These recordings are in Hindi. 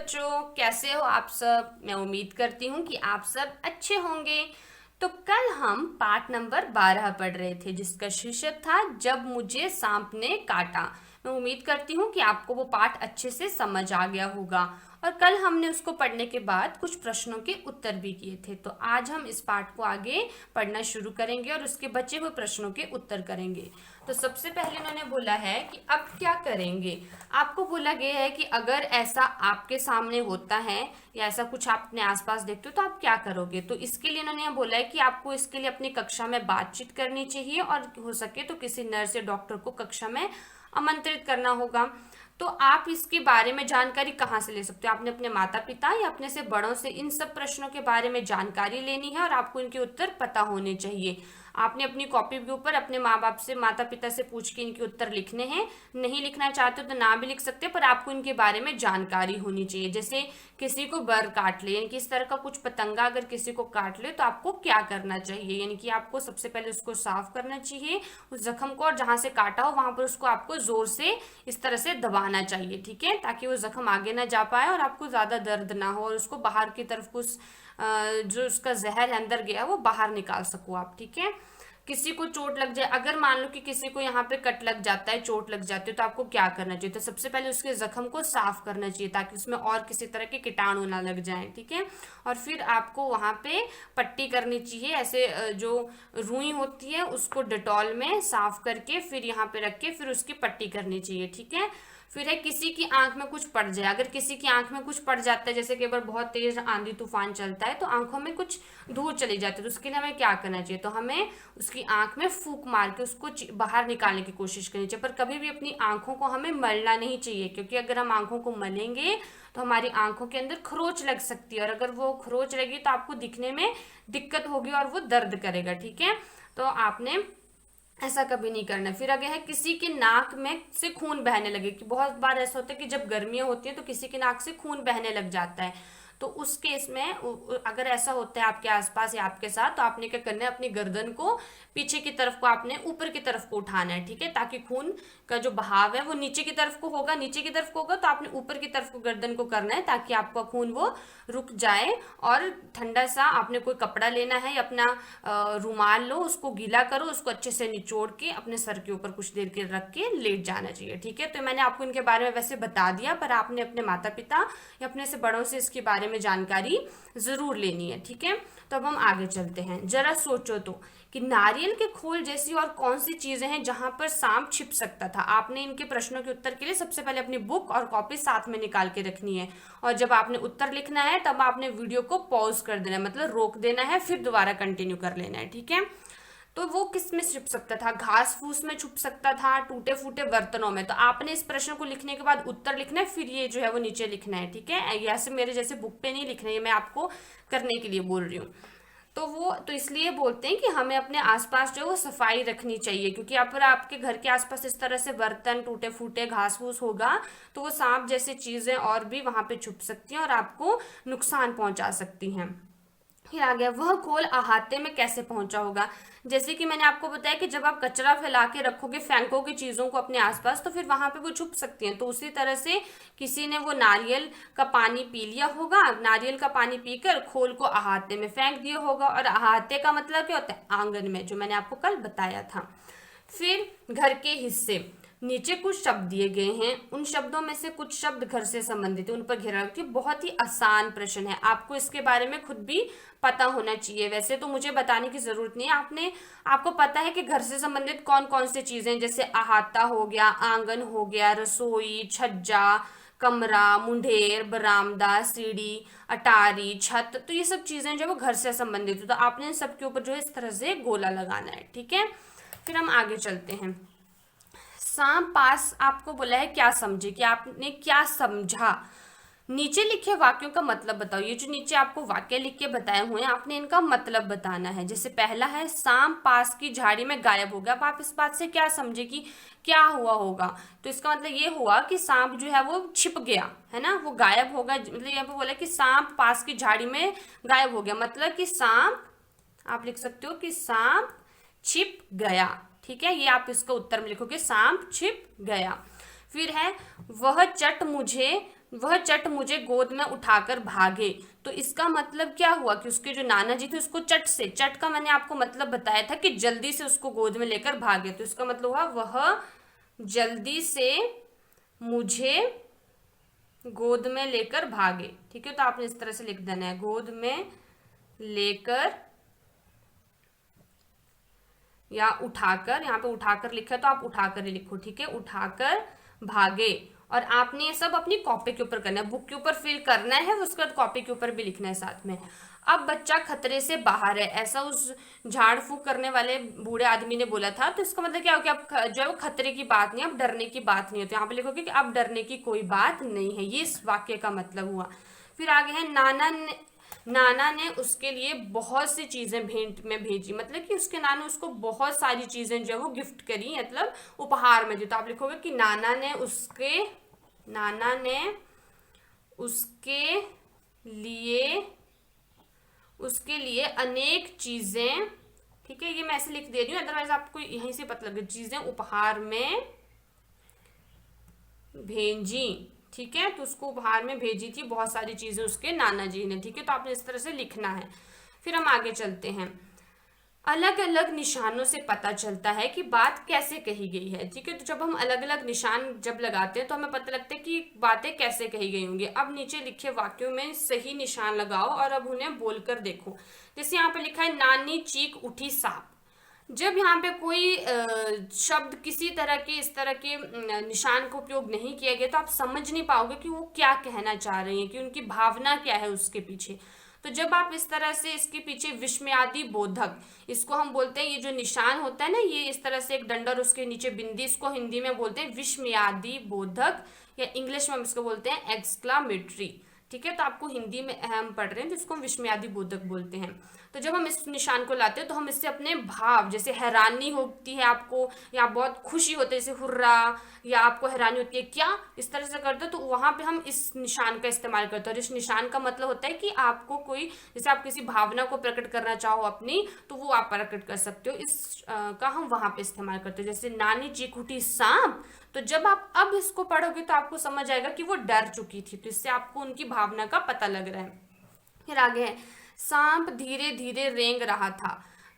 बच्चों, कैसे हो आप सब। मैं उम्मीद करती हूँ कि आप सब अच्छे होंगे। तो कल हम पाठ नंबर 12 पढ़ रहे थे जिसका शीर्षक था जब मुझे सांप ने काटा। मैं उम्मीद करती हूँ कि आपको वो पाठ अच्छे से समझ आ गया होगा। और कल हमने उसको पढ़ने के बाद कुछ प्रश्नों के उत्तर भी किए थे। तो आज हम इस पाठ को आगे पढ़ना शुरू करेंगे और उसके बचे हुए प्रश्नों के उत्तर करेंगे। तो सबसे पहले उन्होंने बोला है कि अब क्या करेंगे। आपको बोला गया है कि अगर ऐसा आपके सामने होता है या ऐसा कुछ आप अपने आसपास देखते हो तो आप क्या करोगे। तो इसके लिए उन्होंने बोला है कि आपको इसके लिए अपनी कक्षा में बातचीत करनी चाहिए और हो सके तो किसी नर्स या डॉक्टर को कक्षा में आमंत्रित करना होगा। तो आप इसके बारे में जानकारी कहाँ से ले सकते हो। आपने अपने माता पिता या अपने से बड़ों से इन सब प्रश्नों के बारे में जानकारी लेनी है और आपको इनके उत्तर पता होने चाहिए। आपने अपनी कॉपी के ऊपर अपने माँ बाप से माता पिता से पूछ के इनके उत्तर लिखने हैं। नहीं लिखना चाहते हो तो ना भी लिख सकते हो, पर आपको इनके बारे में जानकारी होनी चाहिए। जैसे किसी को बर काट ले यानी कि इस तरह का कुछ पतंगा अगर किसी को काट ले तो आपको क्या करना चाहिए। यानी कि आपको सबसे पहले उसको साफ करना चाहिए उस जख्म को, और जहां से काटा हो वहां पर उसको आपको जोर से इस तरह से दबाना चाहिए, ठीक है, ताकि वो जख्म आगे ना जा पाए और आपको ज्यादा दर्द ना हो और उसको बाहर की तरफ कुछ जो उसका जहर है अंदर गया वो बाहर निकाल सको आप, ठीक है। किसी को चोट लग जाए, अगर मान लो कि किसी को यहाँ पे कट लग जाता है, चोट लग जाती है, तो आपको क्या करना चाहिए। तो सबसे पहले उसके जख्म को साफ करना चाहिए ताकि उसमें और किसी तरह के कीटाणु ना लग जाए, ठीक है। और फिर आपको वहां पे पट्टी करनी चाहिए। ऐसे जो रुई होती है उसको डेटॉल में साफ करके फिर यहाँ पे रख के फिर उसकी पट्टी करनी चाहिए, ठीक है। फिर है किसी की आंख में कुछ पड़ जाए, अगर किसी की आंख में कुछ पड़ जाता है, जैसे कि अगर बहुत तेज आंधी तूफान चलता है तो आंखों में कुछ धूल चली जाती है, तो उसके लिए हमें क्या करना चाहिए। तो हमें उसकी आंख में फूंक मार के उसको बाहर निकालने की कोशिश करनी चाहिए। पर कभी भी अपनी आंखों को हमें मलना नहीं चाहिए, क्योंकि अगर हम आंखों को मलेंगे तो हमारी आंखों के अंदर खरोच लग सकती है, और अगर वो खरोच लगी तो आपको दिखने में दिक्कत होगी और वो दर्द करेगा, ठीक है। तो आपने ऐसा कभी नहीं करना। फिर आगे है किसी के नाक में से खून बहने लगे, कि बहुत बार ऐसा होता है कि जब गर्मियां होती हैं तो किसी के नाक से खून बहने लग जाता है। तो उस केस में अगर ऐसा होता है आपके आसपास या आपके साथ, तो आपने क्या करना है, अपनी गर्दन को पीछे की तरफ को आपने ऊपर की तरफ को उठाना है, ठीक है, ताकि खून का जो बहाव है वो नीचे की तरफ को होगा। नीचे की तरफ को होगा तो आपने ऊपर की तरफ को गर्दन को करना है ताकि आपका खून वो रुक जाए। और ठंडा सा आपने कोई कपड़ा लेना है या अपना रुमाल लो, उसको गीला करो, उसको अच्छे से निचोड़ के अपने सर के ऊपर कुछ देर के रख के लेट जाना चाहिए, ठीक है। तो मैंने आपको इनके बारे में वैसे बता दिया, पर आपने अपने माता पिता या अपने से बड़ों से इसके बारे में जानकारी जरूर लेनी है, ठीक है। तो अब हम आगे चलते हैं। जरा सोचो तो कि नारियल के खोल जैसी और कौन सी चीजें हैं जहां पर सांप छिप सकता था। आपने इनके प्रश्नों के उत्तर के लिए सबसे पहले अपनी बुक और कॉपी साथ में निकाल के रखनी है, और जब आपने उत्तर लिखना है तब आपने वीडियो को पॉज कर देना है, मतलब रोक देना है, फिर दोबारा कंटिन्यू कर लेना है, ठीक है। तो वो किस में छुप सकता था। घास फूस में छुप सकता था, टूटे फूटे बर्तनों में। तो आपने इस प्रश्न को लिखने के बाद उत्तर लिखना है, फिर ये जो है वो नीचे लिखना है, ठीक है। ऐसे मेरे जैसे बुक पे नहीं लिखना है, मैं आपको करने के लिए बोल रही हूँ। तो वो तो इसलिए बोलते हैं कि हमें अपने आसपास जो है वो सफाई रखनी चाहिए, क्योंकि अगर आपके घर के आसपास इस तरह से बर्तन टूटे फूटे घास फूस होगा तो वो सांप जैसी चीजें और भी वहां पे छुप सकती हैं और आपको नुकसान पहुंचा सकती हैं। फिर आ गया वह खोल अहाते में कैसे पहुंचा होगा। जैसे कि मैंने आपको बताया कि जब आप कचरा फैला के रखोगे, फेंकोगे चीजों को अपने आसपास, तो फिर वहां पे वो छुप सकती हैं। तो उसी तरह से किसी ने वो नारियल का पानी पी लिया होगा, नारियल का पानी पीकर खोल को अहाते में फेंक दिया होगा। और अहाते का मतलब क्या होता है, आंगन में, जो मैंने आपको कल बताया था। फिर घर के हिस्से, नीचे कुछ शब्द दिए गए हैं, उन शब्दों में से कुछ शब्द घर से संबंधित है, उन पर घेरा रखिए। बहुत ही आसान प्रश्न है, आपको इसके बारे में खुद भी पता होना चाहिए। वैसे तो मुझे बताने की जरूरत नहीं है, आपको पता है कि घर से संबंधित कौन कौन सी चीजें हैं, जैसे अहाता हो गया, आंगन हो गया, रसोई, छज्जा, कमरा, मुंडेर, बरामदा, सीढ़ी, अटारी, छत। तो ये सब चीजें जो है वो घर से संबंधित है। तो आपने इन सबके ऊपर जो है इस तरह से गोला लगाना है, ठीक है। फिर हम आगे चलते हैं। सांप पास आपको बोला है क्या समझे, कि आपने क्या समझा। नीचे लिखे वाक्यों का मतलब बताओ। ये जो नीचे आपको वाक्य लिख के बताए हुए हैं, आपने इनका मतलब बताना है। जैसे पहला है सांप पास की झाड़ी में गायब हो गया। अब आप इस बात से क्या समझे कि क्या हुआ होगा। तो इसका मतलब ये हुआ कि सांप जो है वो छिप गया, है ना, वो गायब होगा। मतलब यहाँ पे बोला कि सांप पास की झाड़ी में गायब हो गया, मतलब कि सांप, आप लिख सकते हो कि सांप छिप गया, ठीक है। ये आप इसका उत्तर में लिखोगे, सांप छिप गया। फिर है वह चट मुझे वह चट मुझे गोद में उठाकर भागे। तो इसका मतलब क्या हुआ कि उसके जो नाना जी थे उसको चट का मैंने आपको मतलब बताया था कि जल्दी से उसको गोद में लेकर भागे। तो इसका मतलब हुआ वह जल्दी से मुझे गोद में लेकर भागे। ठीक है, तो आपने इस तरह से लिख देना है, गोद में लेकर या उठाकर। यहाँ पे उठाकर लिखा है तो आप उठाकर ही लिखो। ठीक है, उठाकर भागे। और आपने ये सब अपनी कॉपी के ऊपर करना है, बुक के ऊपर फिल करना है, उसके बाद कॉपी के ऊपर भी लिखना है साथ में। अब बच्चा खतरे से बाहर है, ऐसा उस झाड़ फूक करने वाले बूढ़े आदमी ने बोला था। तो इसका मतलब क्या हो कि अब जो है वो खतरे की बात नहीं, अब डरने की बात नहीं होती। यहाँ पे लिखोगे कि अब डरने की कोई बात नहीं है, ये इस वाक्य का मतलब हुआ। फिर आगे है, नाना ने उसके लिए बहुत सी चीजें भेंट में भेजी। मतलब कि उसके नाना उसको बहुत सारी चीजें जो है वो गिफ्ट करी, मतलब उपहार में दी। तो आप लिखोगे कि नाना ने उसके लिए अनेक चीजें, ठीक है, ये मैं ऐसे लिख दे रही हूँ, अदरवाइज आपको यहीं से पता लगे, चीजें उपहार में भेजी। ठीक है, तो उसको उपहार में भेजी थी बहुत सारी चीजें उसके नाना जी ने। ठीक है, तो आपने इस तरह से लिखना है। फिर हम आगे चलते हैं। अलग अलग निशानों से पता चलता है कि बात कैसे कही गई है। ठीक है, तो जब हम अलग अलग निशान जब लगाते हैं तो हमें पता लगता है कि बातें कैसे कही गई होंगी। अब नीचे लिखे वाक्यों में सही निशान लगाओ और अब उन्हें बोलकर देखो। जैसे यहाँ पे लिखा है, नानी चीख उठी सांप। जब यहाँ पे कोई शब्द किसी तरह के इस तरह के निशान का उपयोग नहीं किया गया तो आप समझ नहीं पाओगे कि वो क्या कहना चाह रही हैं, कि उनकी भावना क्या है उसके पीछे। तो जब आप इस तरह से इसके पीछे विस्मयादि बोधक, इसको हम बोलते हैं, ये जो निशान होता है ना, ये इस तरह से एक डंडा और उसके नीचे बिंदी, इसको हिंदी में बोलते हैं विस्मयादि बोधक, या इंग्लिश में हम इसको बोलते हैं एक्सक्लामेटरी। ठीक है, तो आपको हिंदी में हम पढ़ रहे हैं जिसको हम विस्मयादि बोधक बोलते हैं। तो जब हम इस निशान को लाते हैं तो हम इससे अपने भाव, जैसे हैरानी होती है आपको या बहुत खुशी होती है, जैसे हुर्रा, या आपको हैरानी होती है क्या, इस तरह से करते हो तो वहां पे हम इस निशान का इस्तेमाल करते हैं। और इस निशान का मतलब होता है कि आपको कोई, जैसे आप किसी भावना को प्रकट करना चाहो अपनी, तो वो आप प्रकट कर सकते हो। इस का हम वहां पे इस्तेमाल करते हो। जैसे नानी चीख उठी सांप, तो जब आप अब इसको पढ़ोगे तो आपको समझ आएगा कि वो डर चुकी थी, तो इससे आपको उनकी भावना का पता लग रहा है। फिर आगे है, सांप धीरे धीरे रेंग रहा था।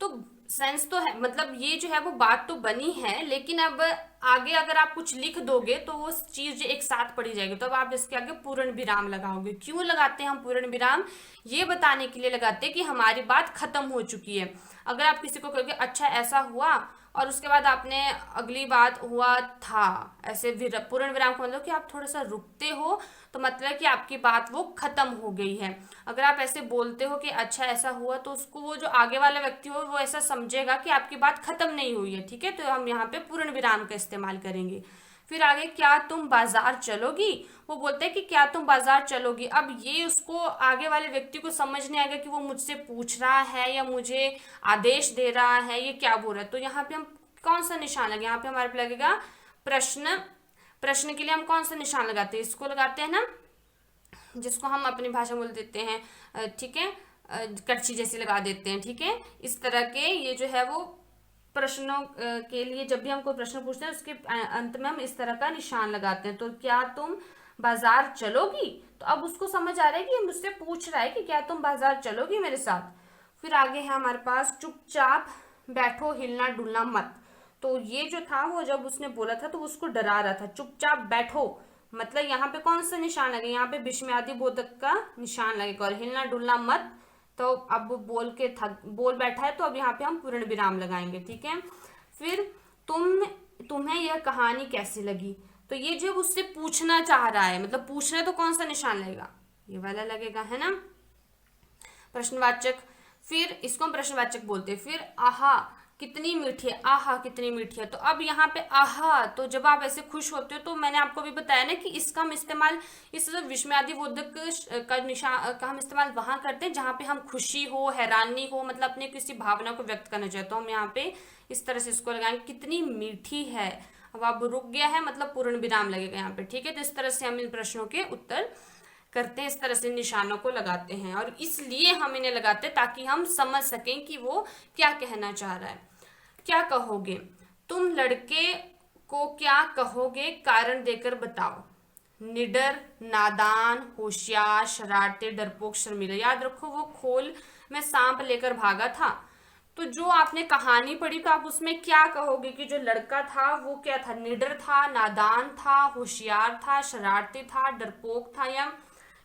तो सेंस तो है, मतलब ये जो है वो बात तो बनी है, लेकिन अब आगे अगर आप कुछ लिख दोगे तो वो चीज एक साथ पढ़ी जाएगी। तो अब आप इसके आगे पूर्ण विराम लगाओगे। क्यों लगाते हैं हम पूर्ण विराम? ये बताने के लिए लगाते हैं कि हमारी बात खत्म हो चुकी है। अगर आप किसी को कहोगे अच्छा ऐसा हुआ, और उसके बाद आपने अगली बात हुआ था, ऐसे पूर्ण विराम का मतलब कि आप थोड़ा सा रुकते हो, तो मतलब कि आपकी बात वो खत्म हो गई है। अगर आप ऐसे बोलते हो कि अच्छा ऐसा हुआ, तो उसको वो जो आगे वाला व्यक्ति हो वो ऐसा समझेगा कि आपकी बात खत्म नहीं हुई है। ठीक है, तो हम यहाँ पे पूर्ण विराम का इस्तेमाल करेंगे। फिर आगे, क्या तुम बाजार चलोगी? वो बोलते हैं कि क्या तुम बाजार चलोगी। अब ये उसको आगे वाले व्यक्ति को समझ नहीं आएगा कि वो मुझसे पूछ रहा है या मुझे आदेश दे रहा है, ये क्या बोल रहा है। तो यहाँ पे हम कौन सा निशान लगे, यहाँ पे हमारे पे लगेगा प्रश्न। प्रश्न के लिए हम कौन सा निशान लगाते हैं? इसको लगाते हैं ना, जिसको हम अपनी भाषा में बोल देते हैं, ठीक है, कड़छी जैसी लगा देते हैं। ठीक है, इस तरह के ये जो है वो प्रश्नों के लिए जब भी हम कोई प्रश्न पूछते हैं उसके अंत में हम इस तरह का निशान लगाते हैं। तो क्या तुम बाजार चलोगी, तो अब उसको समझ आ रहा है कि ये मुझसे पूछ रहा है कि क्या तुम बाजार चलोगी मेरे साथ। फिर आगे है हमारे पास, चुपचाप बैठो, हिलना डुलना मत। तो ये जो था वो जब उसने बोला था तो उसको डरा रहा था, चुपचाप बैठो, मतलब यहाँ पे कौन सा निशान लगे, यहाँ पे विस्मयादि बोधक का निशान लगेगा। और हिलना डुलना मत, तो अब वो बोल बैठा है, तो अब यहाँ पे हम पूर्ण विराम लगाएंगे। ठीक है, फिर तुम्हें यह कहानी कैसी लगी, तो ये जो उससे पूछना चाह रहा है, मतलब पूछना, तो कौन सा निशान लगेगा, ये वाला लगेगा, है ना, प्रश्नवाचक। फिर इसको हम प्रश्नवाचक बोलते हैं। फिर आहा कितनी मीठी है, आहा कितनी मीठी है। तो अब यहाँ पे आहा, तो जब आप ऐसे खुश होते हो, तो मैंने आपको भी बताया ना कि इसका हम इस्तेमाल, इस विस्मयादि बोधक का निशान का हम इस्तेमाल वहां करते हैं जहाँ पे हम खुशी हो, हैरानी हो, मतलब अपने किसी भावना को व्यक्त करना चाहते हो। हम यहाँ पे इस तरह से इसको लगाएंगे, कितनी मीठी है। अब आप रुक गया है, मतलब पूर्ण विराम लगेगा यहाँ पे। ठीक है, तो इस तरह से हम इन प्रश्नों के उत्तर करते हैं, इस तरह से निशानों को लगाते हैं। और इसलिए हम इन्हें लगाते हैं ताकि हम समझ सकें कि वो क्या कहना चाह रहा है। क्या कहोगे, तुम लड़के को क्या कहोगे, कारण देकर बताओ। निडर, नादान, होशियार, शरारती, डरपोक, शर्मीला। याद रखो वो खोल में सांप लेकर भागा था। तो जो आपने कहानी पढ़ी तो आप उसमें क्या कहोगे कि जो लड़का था वो क्या था? निडर था, नादान था, होशियार था, शरारती था, डरपोक था या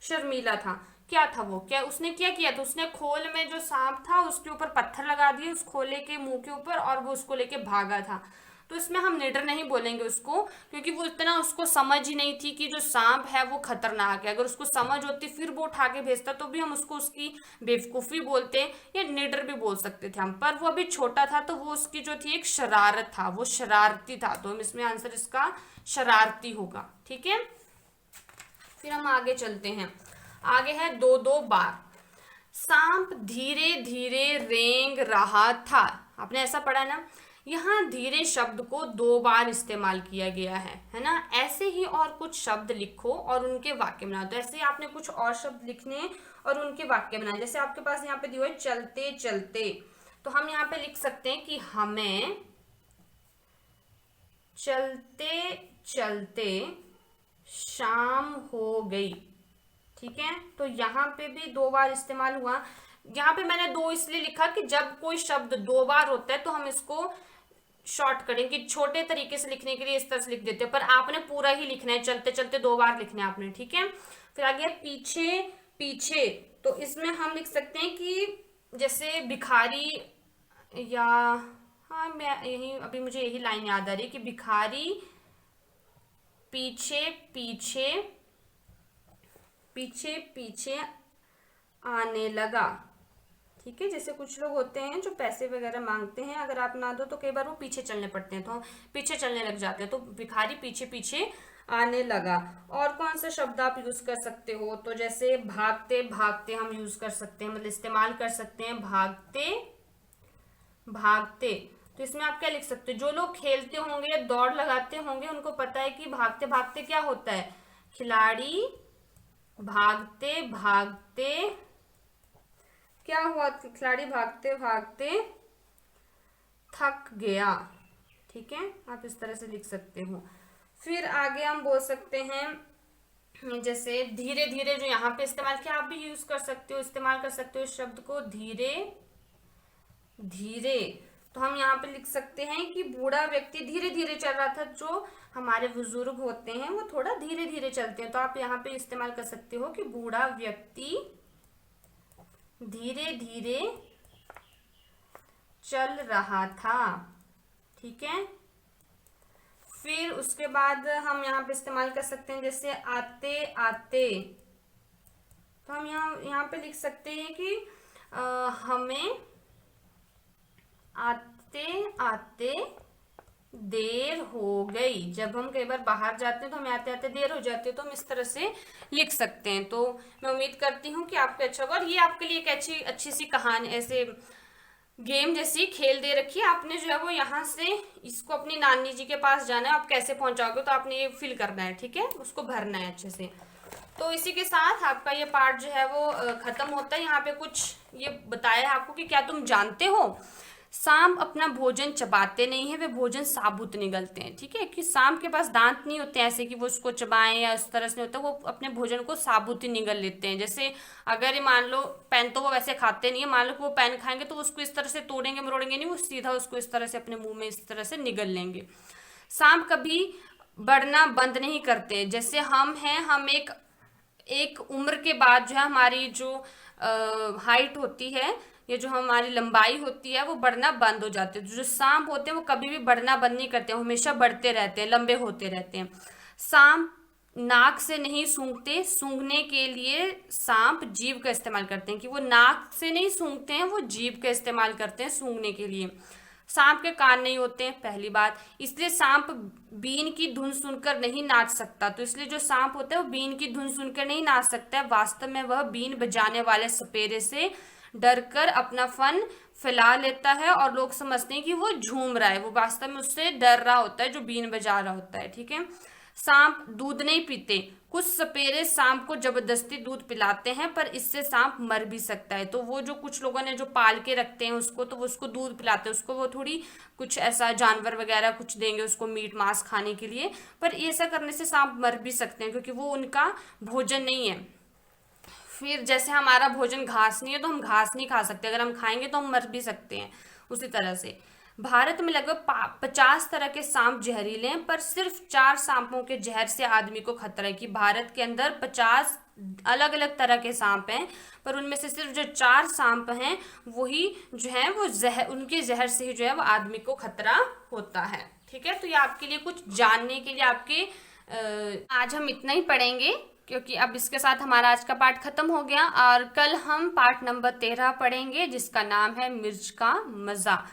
शर्मीला था? क्या था वो? क्या उसने क्या किया था? उसने खोल में जो सांप था उसके ऊपर पत्थर लगा दिए उस खोले के मुंह के ऊपर और वो उसको लेके भागा था। तो इसमें हम निडर नहीं बोलेंगे उसको, क्योंकि वो इतना उसको समझ ही नहीं थी कि जो सांप है वो खतरनाक है। अगर उसको समझ होती फिर वो उठा के भेजता तो भी हम उसको उसकी बेवकूफ़ी बोलते या निडर भी बोल सकते थे हम, पर वो अभी छोटा था तो वो उसकी जो थी एक शरारत था, वो शरारती था। तो हम इसमें आंसर इसका शरारती होगा। ठीक है, फिर हम आगे चलते हैं। आगे है दो दो बार। सांप धीरे धीरे रेंग रहा था। आपने ऐसा पढ़ा ना? यहाँ धीरे शब्द को 2 बार इस्तेमाल किया गया है ना? ऐसे ही और कुछ शब्द लिखो और उनके वाक्य बनाओ। तो ऐसे ही आपने कुछ और शब्द लिखने हैं और उनके वाक्य बनाए। जैसे आपके पास यहाँ पे दिया है चलते चलते, तो हम यहाँ पे लिख सकते हैं कि हमें चलते चलते शाम हो गई। ठीक है, तो यहाँ पे भी 2 बार इस्तेमाल हुआ। यहाँ पे मैंने 2 इसलिए लिखा कि जब कोई शब्द 2 बार होता है तो हम इसको शॉर्ट करेंगे, छोटे तरीके से लिखने के लिए इस तरह से लिख देते हैं, पर आपने पूरा ही लिखना है, चलते चलते 2 बार लिखना है आपने। ठीक है, फिर आगे पीछे पीछे। तो इसमें हम लिख सकते हैं कि जैसे भिखारी या, हाँ मैं यही अभी मुझे यही लाइन याद आ रही है कि भिखारी पीछे पीछे पीछे पीछे आने लगा। ठीक है, जैसे कुछ लोग होते हैं जो पैसे वगैरह मांगते हैं, अगर आप ना दो तो कई बार वो पीछे चलने पड़ते हैं, तो पीछे चलने लग जाते हैं। तो भिखारी पीछे पीछे आने लगा। और कौन सा शब्द आप यूज कर सकते हो? तो जैसे भागते भागते हम यूज कर सकते हैं, मतलब इस्तेमाल कर सकते हैं, भागते भागते। तो इसमें आप क्या लिख सकते हो? जो लोग खेलते होंगे या दौड़ लगाते होंगे उनको पता है कि भागते भागते क्या होता है। खिलाड़ी भागते भागते क्या हुआ? खिलाड़ी भागते भागते थक गया। ठीक है, आप इस तरह से लिख सकते हो। फिर आगे हम बोल सकते हैं जैसे धीरे धीरे, जो यहाँ पे इस्तेमाल किया, आप भी यूज कर सकते हो, इस्तेमाल कर सकते हो इस शब्द को, धीरे धीरे। तो हम यहाँ पे लिख सकते हैं कि बूढ़ा व्यक्ति धीरे धीरे चल रहा था। जो हमारे बुजुर्ग होते हैं वो थोड़ा धीरे धीरे चलते हैं, तो आप यहाँ पे इस्तेमाल कर सकते हो कि बूढ़ा व्यक्ति धीरे धीरे चल रहा था। ठीक है, फिर उसके बाद हम यहाँ पे इस्तेमाल कर सकते हैं जैसे आते आते। तो हम यहाँ पे लिख सकते हैं कि हमें आते आते देर हो गई। जब हम कई बार बाहर जाते हैं तो हमें आते आते देर हो जाती है, तो हम इस तरह से लिख सकते हैं। तो मैं उम्मीद करती हूँ कि आपको अच्छा होगा। और ये आपके लिए एक अच्छी सी कहानी, ऐसे गेम जैसी खेल दे रखी है। आपने जो है वो यहाँ से इसको अपनी नानी जी के पास जाना है। आप कैसे पहुंचाओगे तो आपने ये फिल करना है। ठीक है, उसको भरना है अच्छे से। तो इसी के साथ आपका ये पार्ट जो है वो खत्म होता है। यहाँ पे कुछ ये बताया है आपको कि क्या तुम जानते हो सांप अपना भोजन चबाते नहीं है, वे भोजन साबुत निगलते हैं। ठीक है, कि सांप के पास दांत नहीं होते ऐसे कि वो उसको चबाएं या इस तरह से नहीं होता, वो अपने भोजन को साबुत ही निगल लेते हैं। जैसे अगर ये मान लो पेन, तो वो वैसे खाते नहीं है, मान लो कि वो पेन खाएंगे तो उसको इस तरह से तोड़ेंगे मरोड़ेंगे नहीं, वो सीधा उसको इस तरह से अपने मुंह में इस तरह से निगल लेंगे। सांप कभी बढ़ना बंद नहीं करते। जैसे हम हैं, हम एक उम्र के बाद जो है हमारी जो हाइट होती है, ये जो हमारी लंबाई होती है, वो बढ़ना बंद हो जाती है। जो सांप होते हैं वो कभी भी बढ़ना बंद नहीं करते, हमेशा बढ़ते रहते हैं, लंबे होते रहते हैं। सांप नाक से नहीं सूंघते, सूंघने के लिए सांप जीभ का इस्तेमाल करते हैं, कि वो नाक से नहीं सूंघते हैं, वो जीभ का इस्तेमाल करते हैं सूंघने के लिए। सांप के कान नहीं होते हैं, पहली बात, इसलिए सांप बीन की धुन सुनकर नहीं नाच सकता। तो इसलिए जो सांप होता है वो बीन की धुन सुनकर नहीं नाच सकता है। वास्तव में वह बीन बजाने वाले सपेरे से डरकर अपना फन फैला लेता है और लोग समझते हैं कि वो झूम रहा है, वो वास्तव में उससे डर रहा होता है जो बीन बजा रहा होता है। ठीक है, सांप दूध नहीं पीते, कुछ सपेरे सांप को जबरदस्ती दूध पिलाते हैं, पर इससे सांप मर भी सकता है। तो वो जो कुछ लोगों ने जो पाल के रखते हैं उसको, तो वो उसको दूध पिलाते हैं, उसको वो थोड़ी कुछ ऐसा जानवर वगैरह कुछ देंगे उसको मीट मांस खाने के लिए, पर ऐसा करने से सांप मर भी सकते हैं क्योंकि वो उनका भोजन नहीं है। फिर जैसे हमारा भोजन घास नहीं है तो हम घास नहीं खा सकते, अगर हम खाएंगे तो हम मर भी सकते हैं। उसी तरह से भारत में लगभग 50 तरह के सांप जहरीले हैं, पर सिर्फ 4 सांपों के जहर से आदमी को खतरा है। कि भारत के अंदर 50 अलग अलग तरह के सांप हैं, पर उनमें से सिर्फ जो 4 सांप हैं वही जो है वो उनके जहर से ही जो है वो आदमी को खतरा होता है। ठीक है, तो ये आपके लिए कुछ जानने के लिए आपके आज हम इतना ही पढ़ेंगे क्योंकि अब इसके साथ हमारा आज का पाठ खत्म हो गया, और कल हम पाठ नंबर 13 पढ़ेंगे जिसका नाम है मिर्च का मज़ा।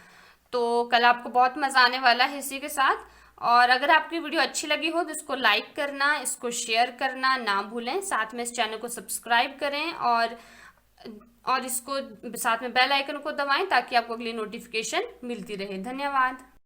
तो कल आपको बहुत मज़ा आने वाला है इसी के साथ। और अगर आपकी वीडियो अच्छी लगी हो तो इसको लाइक करना, इसको शेयर करना ना भूलें, साथ में इस चैनल को सब्सक्राइब करें और इसको साथ में बेल आइकन को दबाएं ताकि आपको अगली नोटिफिकेशन मिलती रहे। धन्यवाद।